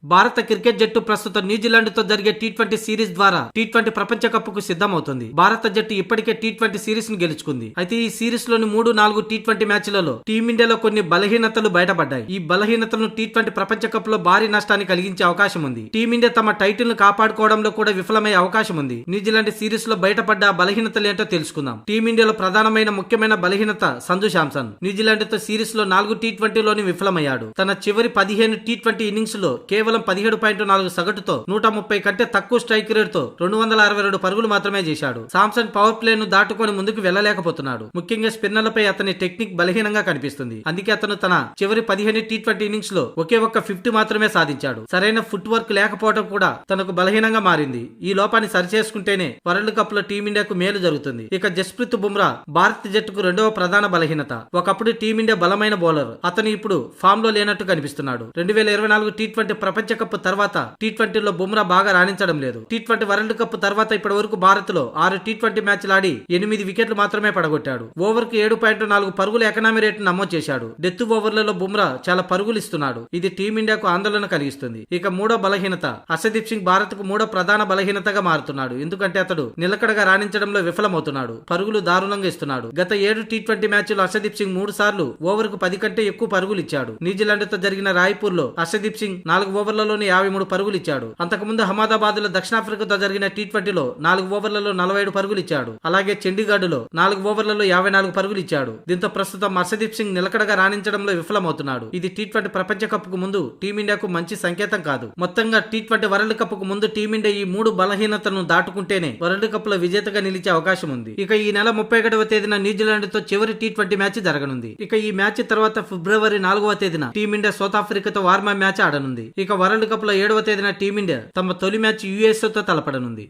భారత క్రికెట్ జట్టు ప్రస్తుతం న్యూజిలాండ్ తో జరిగే టీ20 సిరీస్ ద్వారా టీ20 ప్రపంచ కప్ కు సిద్ధమవుతుంది. భారత జట్టు ఇప్పటికే టీ20 సిరీస్ ను గెలుచుకుంది. అయితే ఈ సిరీస్ లోని 3-4 టీ20 మ్యాచ్లలో టీమిండియాలో కొన్ని బలహీనతలు బయటపడ్డాయి. ఈ బలహీనతలను టీ20 ప్రపంచ కప్ లో భారీ నష్టాన్ని కలిగించే అవకాశం ఉంది. టీమిండియా తమ టైటిల్ ను కాపాడుకోవడంలో కూడా విఫలమయ్యే అవకాశం ఉంది. న్యూజిలాండ్ సిరీస్ లో బయటపడ్డ బలహీనతలు ఏంటో తెలుసుకుందాం. టీమిండియాలో ప్రధానమైన ముఖ్యమైన బలహీనత సంజు శాంసన్. న్యూజిలాండ్ తో సిరీస్ లో 4 టీ20లోని విఫలమయ్యాడు. తన చివరి 15 టీ20 ఇన్నింగ్స్ లో కేవలం 17.4 సగటుతో 130 కంటే తక్కువ స్ట్రైక్ రేట్ తో 262 పరుగులు మాత్రమే చేశాడు. సామ్సన్ పవర్ ప్లే ను దాటుకొని ముందుకు వెళ్లలేకపోతున్నాడు. ముఖ్యంగా స్పిన్నర్లపై అతని టెక్నిక్ బలహీనంగా కనిపిస్తుంది. అందుకే అతను తన చివరి 15 టీ20 ఇన్నింగ్స్ లో ఒకే ఒక్క 50 మాత్రమే సాధించాడు. సరైన ఫుట్ వర్క్ లేకపోవడం కూడా తనకు బలహీనంగా మారింది. ఈ లోపాన్ని సరిచేసుకుంటేనే వరల్డ్ కప్ లో టీమిండియాకు మేలు జరుగుతుంది. ఇక జస్ప్రీత్ బుమ్రా భారత జట్టుకు రెండవ ప్రధాన బలహీనత. ఒకప్పుడు టీమిండియా బలమైన బౌలర్. అతను ఇప్పుడు ఫామ్ లో లేనట్టు కనిపిస్తున్నాడు. 2024 టీ20 ప్రపంచ కప్ తర్వాత టీ20లో బుమ్రా బాగా రాణించడం లేదు. టీ20 వరల్డ్ కప్ తర్వాత ఇప్పటి వరకు భారత్ లో 6 టీ20 మ్యాచ్లు ఆడి 8 వికెట్లు మాత్రమే పడగొట్టాడు. ఓవర్ కు 7.4 పరుగుల ఎకనామీ రేటు నమోదు చేశాడు. డెత్ ఓవర్లలో బుమ్రా చాలా పరుగులు ఇస్తున్నాడు. ఇది టీమిండియాకు ఆందోళన కలిగిస్తుంది. ఇక మూడో బలహీనత హర్షదీప్ సింగ్ భారత్ కు మూడో ప్రధాన బలహీనతగా మారుతున్నాడు. ఎందుకంటే అతడు నిలకడగా రాణించడంలో విఫలమవుతున్నాడు. పరుగులు దారుణంగా ఇస్తున్నాడు. గత 7 టీ20 మ్యాచ్లు హర్షదీప్ సింగ్ 3 సార్లు ఓవర్ కు 10 కంటే ఎక్కువ పరుగులు ఇచ్చాడు. న్యూజిలాండ్ తో జరిగిన రాయ్పూర్ లో హర్షదీప్ సింగ్ 4 ఓవర్లలోనే 53 పరుగులు ఇచ్చాడు. అంతకుముందు అహ్మదాబాద్ లో దక్షిణాఫ్రికాతో జరిగిన టీ20లో 4 ఓవర్లలో 47 పరుగులు ఇచ్చాడు. అలాగే చండీగఢ్ లో 4 ఓవర్లలో 54 పరుగులు ఇచ్చాడు. దీంతో ప్రస్తుతం హర్షదీప్ సింగ్ నిలకడగా రాణించడంలో విఫలమవుతున్నాడు. ఇది టీ20 ప్రపంచ కప్ కు ముందు టీమిండియాకు మంచి సంకేతం కాదు. మొత్తంగా టీ20 వరల్డ్ కప్ కు ముందు టీమిండియా ఈ 3 బలహీనతలను దాటుకుంటేనే వరల్డ్ కప్ లో విజేతగా నిలిచే అవకాశం ఉంది. ఇక ఈ నెల 31వ తేదీన న్యూజిలాండ్ తో చివరి టీ20 మ్యాచ్ జరగనుంది. ఇక ఈ మ్యాచ్ తర్వాత ఫిబ్రవరి 4వ తేదీన టీమిండియా సౌత్ ఆఫ్రికాతో వార్మప్ మ్యాచ్ ఆడనుంది. ఇక వరల్డ్ కప్ లో 7వ తేదీన టీమిండియా తమ తొలి మ్యాచ్ యుఎస్ఏ తో తలపడనుంది.